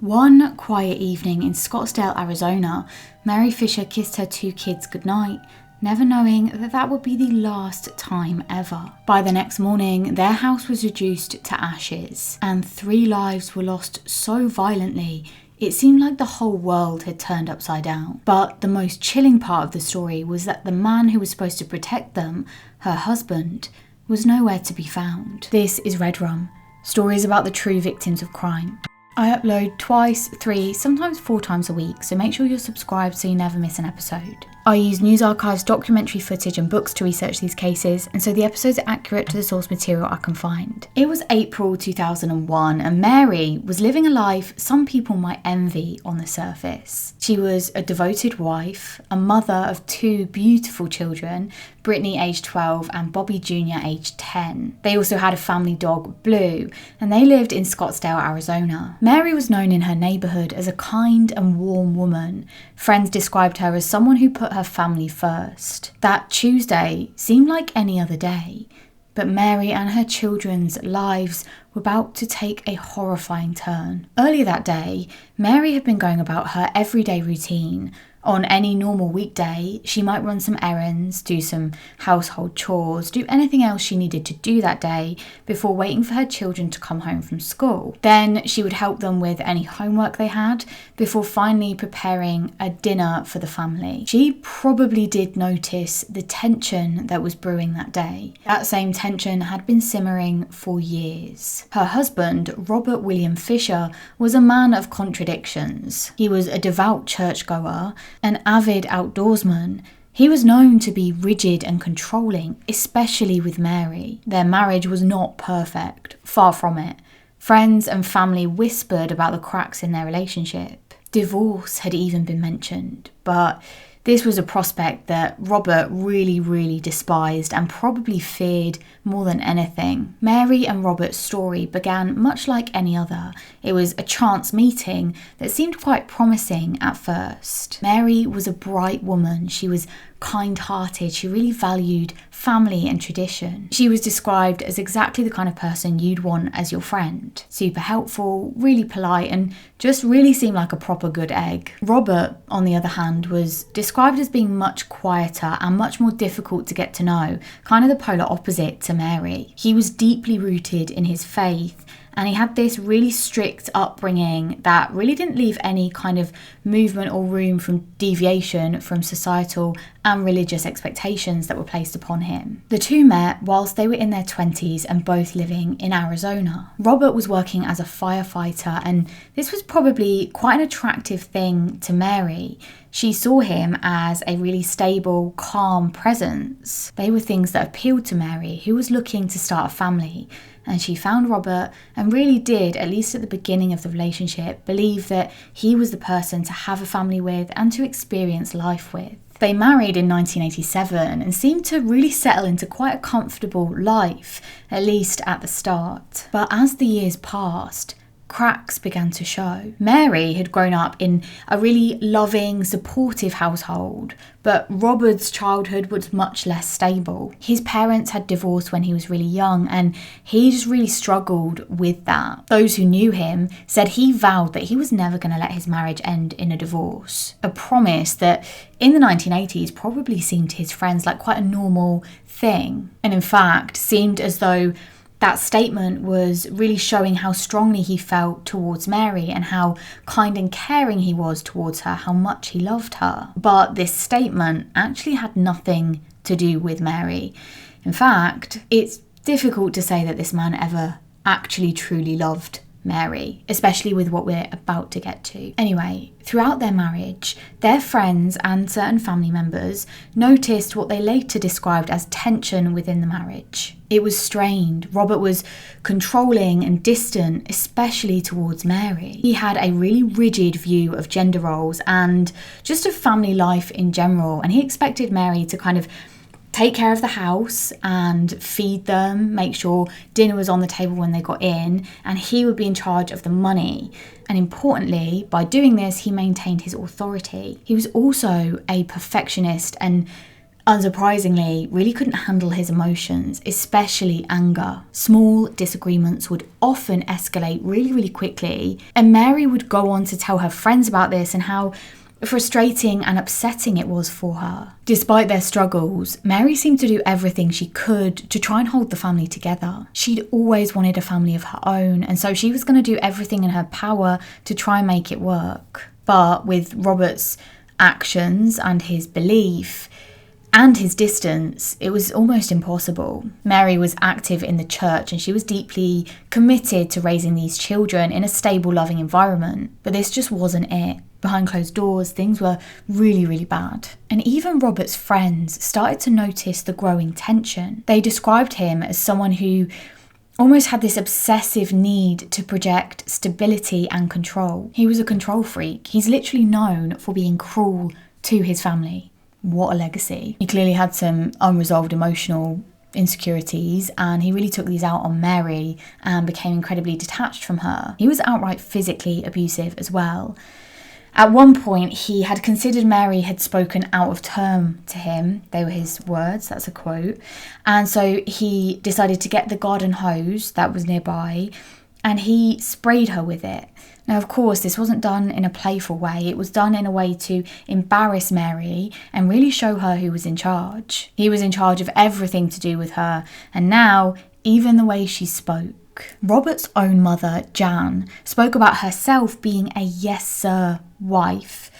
One quiet evening in Scottsdale, Arizona, Mary Fisher kissed her 2 kids goodnight, never knowing that would be the last time ever. By the next morning, their house was reduced to ashes, and 3 lives were lost so violently, it seemed like the whole world had turned upside down. But the most chilling part of the story was that the man who was supposed to protect them, her husband, was nowhere to be found. This is Red Rum, stories about the true victims of crime. I upload twice, 3, sometimes 4 times a week, so make sure you're subscribed so you never miss an episode. I use news archives, documentary footage and books to research these cases, and so the episodes are accurate to the source material I can find. It was April 2001 and Mary was living a life some people might envy on the surface. She was a devoted wife, a mother of 2 beautiful children, Brittany aged 12 and Bobby Jr. aged 10. They also had a family dog, Blue, and they lived in Scottsdale, Arizona. Mary was known in her neighbourhood as a kind and warm woman. Friends described her as someone who put her family first. That Tuesday seemed like any other day, but Mary and her children's lives were about to take a horrifying turn. Earlier that day, Mary had been going about her everyday routine. On any normal weekday, she might run some errands, do some household chores, do anything else she needed to do that day before waiting for her children to come home from school. Then she would help them with any homework they had before finally preparing a dinner for the family. She probably did notice the tension that was brewing that day. That same tension had been simmering for years. Her husband, Robert William Fisher, was a man of contradictions. He was a devout churchgoer, an avid outdoorsman. He was known to be rigid and controlling, especially with Mary. Their marriage was not perfect, far from it. Friends and family whispered about the cracks in their relationship. Divorce had even been mentioned, but this was a prospect that Robert really despised and probably feared more than anything. Mary and Robert's story began much like any other. It was a chance meeting that seemed quite promising at first. Mary was a bright woman. She was kind-hearted. She really valued family and tradition. She was described as exactly the kind of person you'd want as your friend. Super helpful, really polite, and just really seemed like a proper good egg. Robert, on the other hand, was described as being much quieter and much more difficult to get to know, kind of the polar opposite to Mary. He was deeply rooted in his faith, and he had this really strict upbringing that really didn't leave any kind of movement or room from deviation from societal and religious expectations that were placed upon him. The 2 met whilst they were in their 20s and both living in Arizona. Robert was working as a firefighter, and this was probably quite an attractive thing to Mary. She saw him as a really stable, calm presence. They were things that appealed to Mary, who was looking to start a family. And she found Robert and really did, at least at the beginning of the relationship, believe that he was the person to have a family with and to experience life with. They married in 1987 and seemed to really settle into quite a comfortable life, at least at the start. But as the years passed, cracks began to show. Mary had grown up in a really loving, supportive household, but Robert's childhood was much less stable. His parents had divorced when he was really young, and he just really struggled with that. Those who knew him said he vowed that he was never going to let his marriage end in a divorce, a promise that in the 1980s probably seemed to his friends like quite a normal thing, and in fact seemed as though that statement was really showing how strongly he felt towards Mary and how kind and caring he was towards her, how much he loved her. But this statement actually had nothing to do with Mary. In fact, it's difficult to say that this man ever actually truly loved Mary, especially with what we're about to get to. Anyway, throughout their marriage, their friends and certain family members noticed what they later described as tension within the marriage. It was strained. Robert was controlling and distant, especially towards Mary. He had a really rigid view of gender roles and just of family life in general, and he expected Mary to kind of take care of the house and feed them, make sure dinner was on the table when they got in, and he would be in charge of the money. And importantly, by doing this, he maintained his authority. He was also a perfectionist and unsurprisingly, really couldn't handle his emotions, especially anger. Small disagreements would often escalate really, really quickly, and Mary would go on to tell her friends about this and how frustrating and upsetting it was for her. Despite their struggles, Mary seemed to do everything she could to try and hold the family together. She'd always wanted a family of her own, and so she was going to do everything in her power to try and make it work. But with Robert's actions and his belief and his distance, it was almost impossible. Mary was active in the church and she was deeply committed to raising these children in a stable, loving environment. But this just wasn't it. Behind closed doors, things were really, really bad. And even Robert's friends started to notice the growing tension. They described him as someone who almost had this obsessive need to project stability and control. He was a control freak. He's literally known for being cruel to his family. What a legacy. He clearly had some unresolved emotional insecurities, and he really took these out on Mary and became incredibly detached from her. He was outright physically abusive as well. At one point, he had considered Mary had spoken out of turn to him. They were his words, that's a quote. And so he decided to get the garden hose that was nearby and he sprayed her with it. Now, of course, this wasn't done in a playful way. It was done in a way to embarrass Mary and really show her who was in charge. He was in charge of everything to do with her, and now even the way she spoke. Robert's own mother, Jan, spoke about herself being a yes sir wife.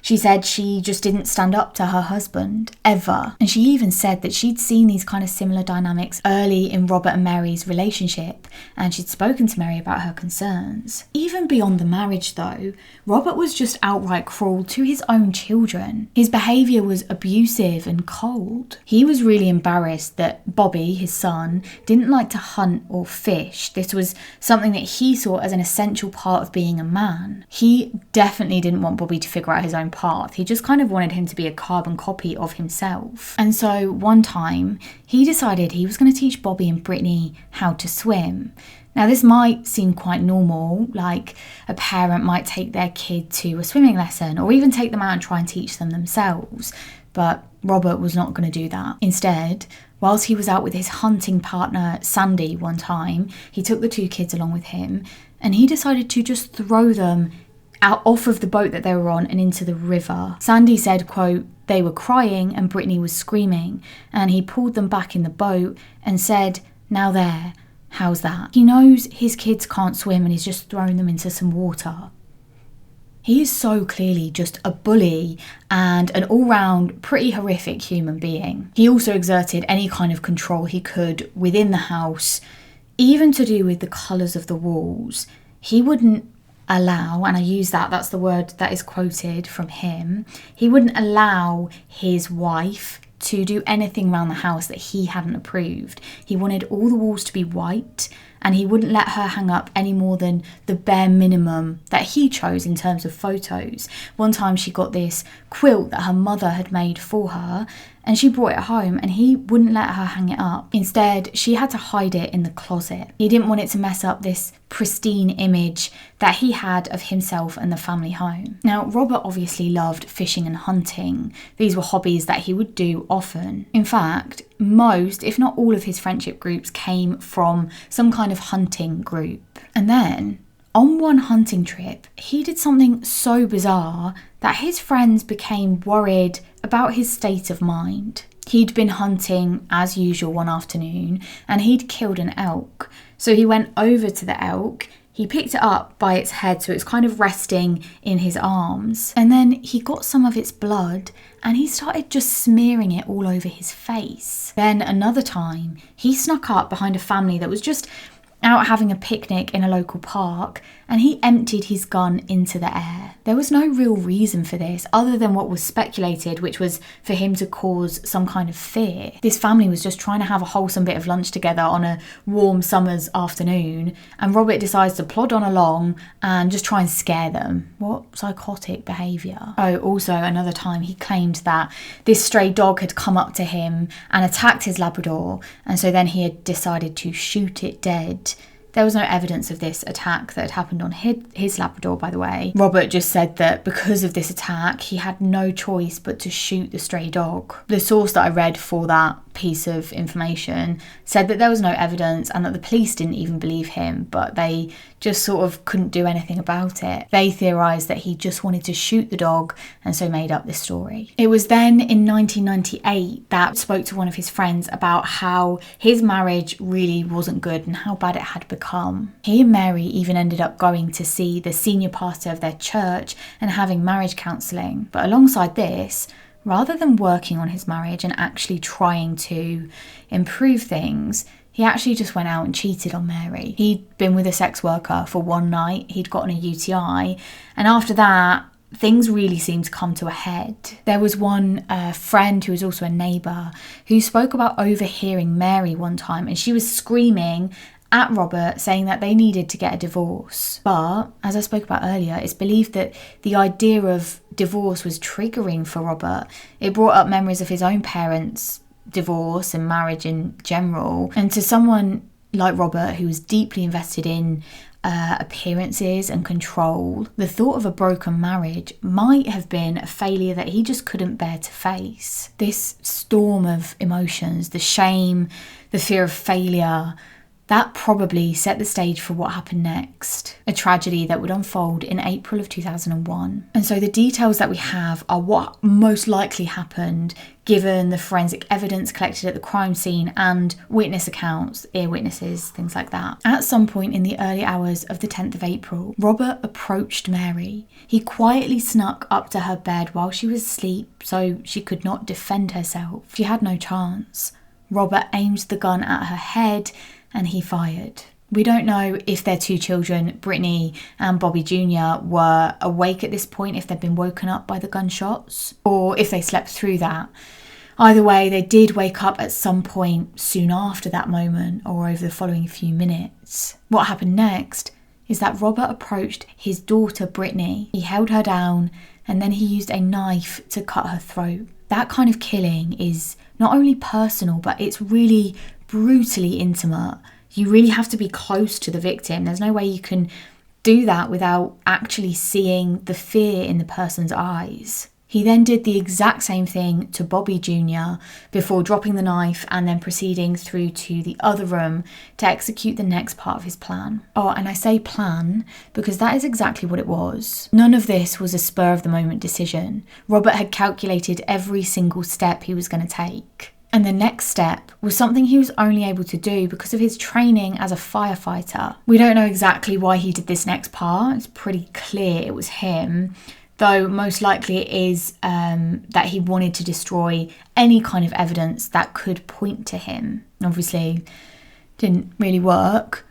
She said she just didn't stand up to her husband, ever. And she even said that she'd seen these kind of similar dynamics early in Robert and Mary's relationship, and she'd spoken to Mary about her concerns. Even beyond the marriage though, Robert was just outright cruel to his own children. His behaviour was abusive and cold. He was really embarrassed that Bobby, his son, didn't like to hunt or fish. This was something that he saw as an essential part of being a man. He definitely didn't want Bobby to figure out his own path. He just kind of wanted him to be a carbon copy of himself. And so one time he decided he was going to teach Bobby and Brittany how to swim. Now this might seem quite normal, like a parent might take their kid to a swimming lesson or even take them out and try and teach them themselves. But Robert was not going to do that. Instead, whilst he was out with his hunting partner Sandy one time, he took the two kids along with him and he decided to just throw them out off of the boat that they were on and into the river. Sandy said, quote, "They were crying and Brittany was screaming, and he pulled them back in the boat and said, 'Now there, how's that?'" He knows his kids can't swim and he's just thrown them into some water. He is so clearly just a bully and an all-round pretty horrific human being. He also exerted any kind of control he could within the house, even to do with the colours of the walls. He wouldn't allow, and I use that's the word that is quoted from him, he wouldn't allow his wife to do anything around the house that he hadn't approved. He wanted all the walls to be white, and he wouldn't let her hang up any more than the bare minimum that he chose in terms of photos. One time she got this quilt that her mother had made for her, and she brought it home and he wouldn't let her hang it up. Instead, she had to hide it in the closet. He didn't want it to mess up this pristine image that he had of himself and the family home. Now, Robert obviously loved fishing and hunting. These were hobbies that he would do often. In fact, most, if not all of his friendship groups came from some kind of hunting group. And then, on one hunting trip, he did something so bizarre that his friends became worried about his state of mind. He'd been hunting as usual one afternoon and he'd killed an elk. So he went over to the elk, he picked it up by its head so it's kind of resting in his arms, and then he got some of its blood and he started just smearing it all over his face. Then another time, he snuck up behind a family that was just out having a picnic in a local park, and he emptied his gun into the air. There was no real reason for this other than what was speculated, which was for him to cause some kind of fear. This family was just trying to have a wholesome bit of lunch together on a warm summer's afternoon, and Robert decides to plod on along and just try and scare them. What psychotic behaviour. Oh, also another time he claimed that this stray dog had come up to him and attacked his Labrador, and so then he had decided to shoot it dead. There was no evidence of this attack that had happened on his Labrador, by the way. Robert just said that because of this attack, he had no choice but to shoot the stray dog. The source that I read for that piece of information said that there was no evidence and that the police didn't even believe him, but they just sort of couldn't do anything about it. They theorised that he just wanted to shoot the dog and so made up this story. It was then in 1998 that spoke to one of his friends about how his marriage really wasn't good and how bad it had become. He and Mary even ended up going to see the senior pastor of their church and having marriage counselling. But alongside this, rather than working on his marriage and actually trying to improve things, he actually just went out and cheated on Mary. He'd been with a sex worker for one night, he'd gotten a UTI, and after that, things really seemed to come to a head. There was one friend who was also a neighbour who spoke about overhearing Mary one time, and she was screaming at Robert saying that they needed to get a divorce. But as I spoke about earlier, it's believed that the idea of divorce was triggering for Robert. It brought up memories of his own parents' divorce and marriage in general. And to someone like Robert, who was deeply invested in appearances and control, the thought of a broken marriage might have been a failure that he just couldn't bear to face. This storm of emotions, the shame, the fear of failure, that probably set the stage for what happened next, a tragedy that would unfold in April of 2001. And so the details that we have are what most likely happened given the forensic evidence collected at the crime scene and witness accounts, ear witnesses, things like that. At some point in the early hours of the 10th of April, Robert approached Mary. He quietly snuck up to her bed while she was asleep so she could not defend herself. She had no chance. Robert aimed the gun at her head and he fired. We don't know if their two children, Brittany and Bobby Jr., were awake at this point, if they'd been woken up by the gunshots, or if they slept through that. Either way, they did wake up at some point soon after that moment or over the following few minutes. What happened next is that Robert approached his daughter, Brittany. He held her down and then he used a knife to cut her throat. That kind of killing is not only personal, but it's really brutally intimate. You really have to be close to the victim. There's no way you can do that without actually seeing the fear in the person's eyes. He then did the exact same thing to Bobby Jr. before dropping the knife and then proceeding through to the other room to execute the next part of his plan. Oh, and I say plan because that is exactly what it was. None of this was a spur of the moment decision. Robert had calculated every single step he was going to take. And the next step was something he was only able to do because of his training as a firefighter. We don't know exactly why he did this next part. It's pretty clear it was him, though most likely it is that he wanted to destroy any kind of evidence that could point to him. Obviously, didn't really work.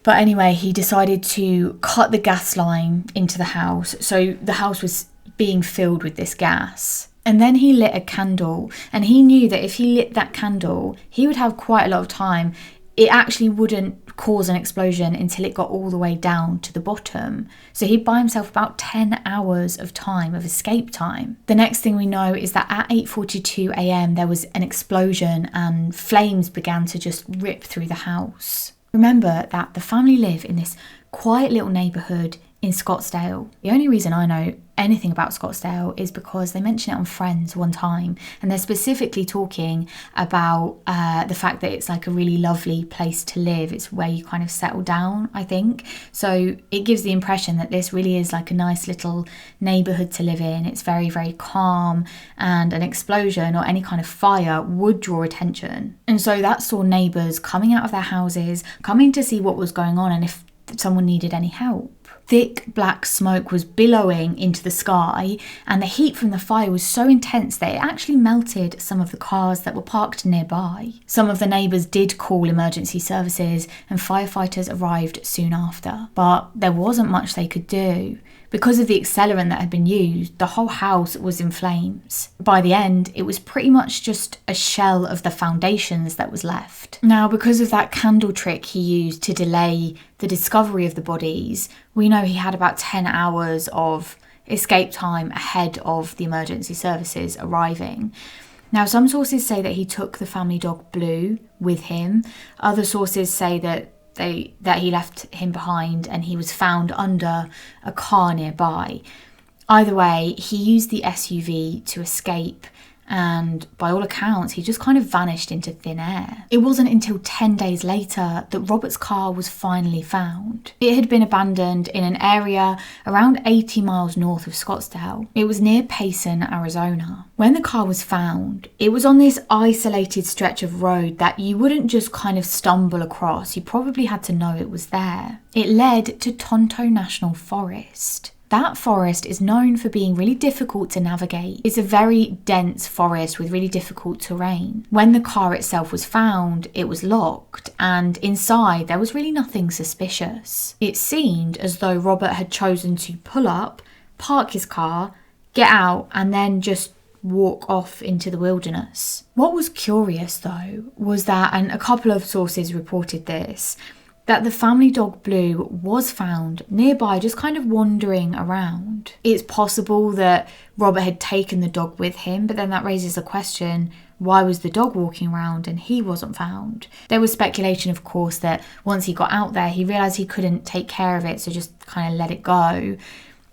But anyway, he decided to cut the gas line into the house. So the house was being filled with this gas. And then he lit a candle, and he knew that if he lit that candle, he would have quite a lot of time. It actually wouldn't cause an explosion until it got all the way down to the bottom. So he'd buy himself about 10 hours of time, of escape time. The next thing we know is that at 8:42 a.m. there was an explosion and flames began to just rip through the house. Remember that the family live in this quiet little neighbourhood in Scottsdale. The only reason I know anything about Scottsdale is because they mention it on Friends one time, and they're specifically talking about the fact that it's like a really lovely place to live. It's where you kind of settle down, I think. So it gives the impression that this really is like a nice little neighbourhood to live in. It's very, very calm, and an explosion or any kind of fire would draw attention. And so that saw neighbours coming out of their houses, coming to see what was going on and if someone needed any help. Thick black smoke was billowing into the sky, and the heat from the fire was so intense that it actually melted some of the cars that were parked nearby. Some of the neighbours did call emergency services, and firefighters arrived soon after. But there wasn't much they could do. Because of the accelerant that had been used, the whole house was in flames. By the end, it was pretty much just a shell of the foundations that was left. Now, because of that candle trick he used to delay the discovery of the bodies, we know he had about 10 hours of escape time ahead of the emergency services arriving. Now, some sources say that he took the family dog Blue with him. Other sources say that that he left him behind and he was found under a car nearby. Either way, he used the SUV to escape, and by all accounts, he just kind of vanished into thin air. It wasn't until 10 days later that Robert's car was finally found. It had been abandoned in an area around 80 miles north of Scottsdale. It was near Payson, Arizona. When the car was found, it was on this isolated stretch of road that you wouldn't just kind of stumble across. You probably had to know it was there. It led to Tonto National Forest. That forest is known for being really difficult to navigate. It's a very dense forest with really difficult terrain. When the car itself was found, it was locked, and inside there was really nothing suspicious. It seemed as though Robert had chosen to pull up, park his car, get out, and then just walk off into the wilderness. What was curious though was that, and a couple of sources reported this, that the family dog Blue was found nearby, just kind of wandering around. It's possible that Robert had taken the dog with him, but then that raises the question, why was the dog walking around and he wasn't found? There was speculation, of course, that once he got out there, he realised he couldn't take care of it, so just kind of let it go.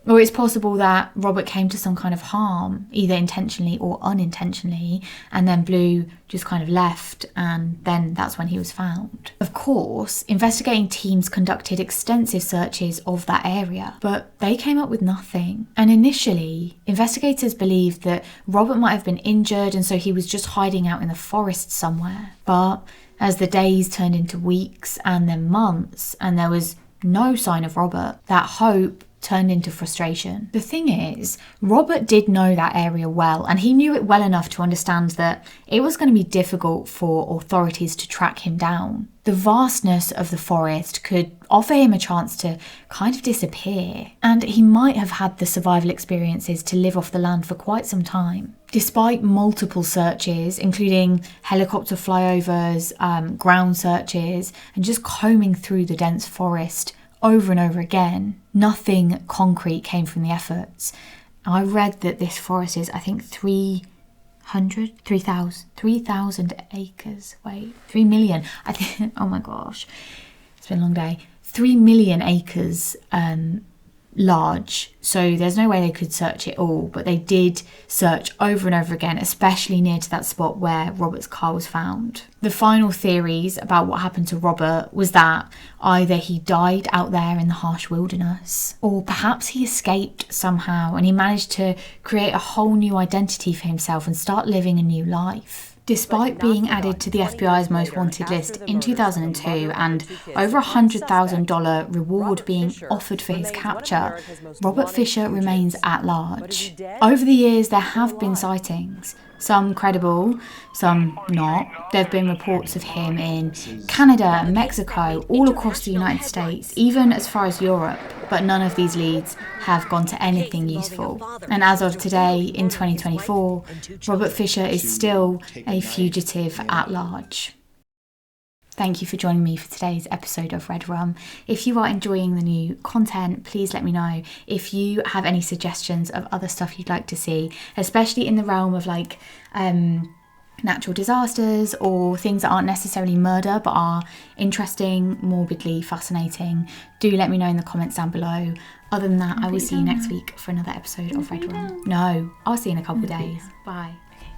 Or it's possible that Robert came to some kind of harm, either intentionally or unintentionally, and then Blue just kind of left, and then that's when he was found. Of course, investigating teams conducted extensive searches of that area, but they came up with nothing. And initially, investigators believed that Robert might have been injured, and so he was just hiding out in the forest somewhere. But as the days turned into weeks and then months, and there was no sign of Robert, that hope turned into frustration. The thing is, Robert did know that area well, and he knew it well enough to understand that it was going to be difficult for authorities to track him down. The vastness of the forest could offer him a chance to kind of disappear, and he might have had the survival experiences to live off the land for quite some time. Despite multiple searches, including helicopter flyovers, ground searches, and just combing through the dense forest over and over again, nothing concrete came from the efforts. I read that this forest is, I think, 3,000 acres. Wait, 3 million. I think, oh my gosh, it's been a long day. 3 million acres large, so there's no way they could search it all, but they did search over and over again, especially near to that spot where Robert's car was found. The final theories about what happened to Robert was that either he died out there in the harsh wilderness, or perhaps he escaped somehow and he managed to create a whole new identity for himself and start living a new life. Despite being added to the FBI's most wanted list in 2002 and over $100,000 reward being offered for his capture, Robert Fisher remains at large. Over the years, there have been sightings, some credible, some not. There have been reports of him in Canada, Mexico, all across the United States, even as far as Europe, but none of these leads have gone to anything useful. And as of today, in 2024, Robert Fisher is still a fugitive at large. Thank you for joining me for today's episode of Red Rum. If you are enjoying the new content, please let me know. If you have any suggestions of other stuff you'd like to see, especially in the realm of like natural disasters or things that aren't necessarily murder but are interesting, morbidly fascinating, do let me know in the comments down below. Other than that, I will see you next week for another episode of Red Rum. No, I'll see you in a couple of days. Bye. Okay.